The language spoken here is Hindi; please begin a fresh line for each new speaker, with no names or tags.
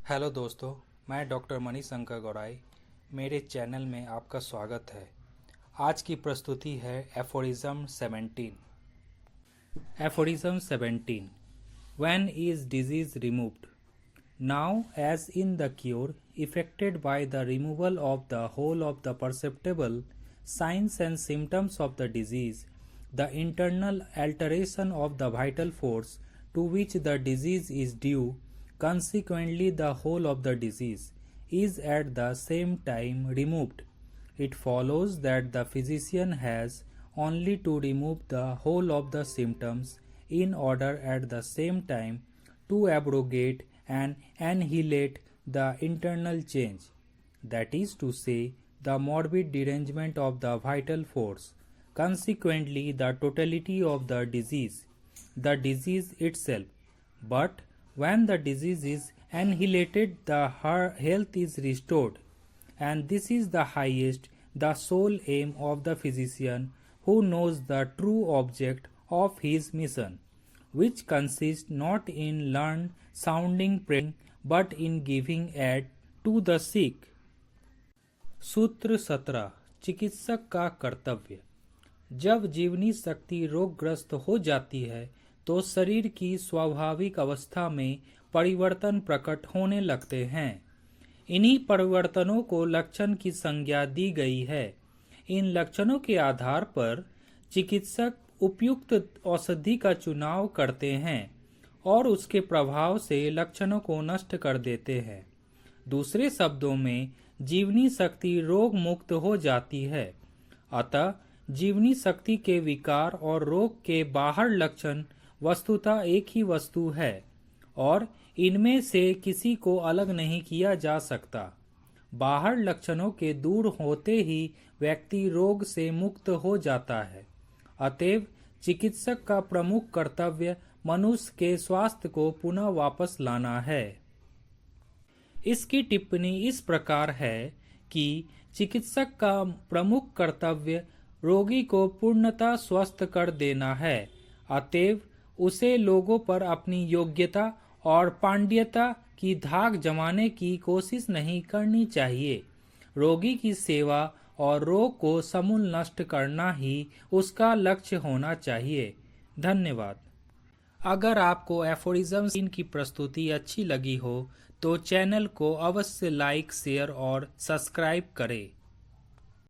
हेलो दोस्तों, मैं डॉक्टर मणिशंकर गौराई। मेरे चैनल में आपका स्वागत है। आज की प्रस्तुति है aphorism 17। Aphorism 17। When is disease removed? Now, as in the cure, effected by the removal of the whole of the perceptible signs and symptoms of the disease, the internal alteration of the vital force to which the disease is due, consequently the whole of the disease, is at the same time removed. It follows that the physician has only to remove the whole of the symptoms in order at the same time to abrogate and annihilate the internal change, that is to say, the morbid derangement of the vital force, consequently the totality of the disease itself. But when the disease is annihilated, the health is restored, and this is the highest, the sole aim of the physician who knows the true object of his mission, which consists not in learned sounding praying but in giving aid to the sick. सूत्र 17। चिकित्सक का कर्तव्य। जब जीवनी शक्ति रोगग्रस्त हो जाती है तो शरीर की स्वाभाविक अवस्था में परिवर्तन प्रकट होने लगते हैं। इन्हीं परिवर्तनों को लक्षण की संज्ञा दी गई है। इन लक्षणों के आधार पर चिकित्सक उपयुक्त औषधि का चुनाव करते हैं और उसके प्रभाव से लक्षणों को नष्ट कर देते हैं। दूसरे शब्दों में जीवनी शक्ति रोग मुक्त हो जाती है। अतः जीवनी शक्ति के विकार और रोग के बाहर लक्षण वस्तुतः एक ही वस्तु है और इनमें से किसी को अलग नहीं किया जा सकता। बाहर लक्षणों के दूर होते ही व्यक्ति रोग से मुक्त हो जाता है। अतएव चिकित्सक का प्रमुख कर्तव्य मनुष्य के स्वास्थ्य को पुनः वापस लाना है। इसकी टिप्पणी इस प्रकार है कि चिकित्सक का प्रमुख कर्तव्य रोगी को पूर्णतः स्वस्थ कर देना है। अतएव उसे लोगों पर अपनी योग्यता और पांडित्यता की धाक जमाने की कोशिश नहीं करनी चाहिए। रोगी की सेवा और रोग को समूल नष्ट करना ही उसका लक्ष्य होना चाहिए। धन्यवाद। अगर आपको एफोरिज्म की प्रस्तुति अच्छी लगी हो तो चैनल को अवश्य लाइक, शेयर और सब्सक्राइब करें।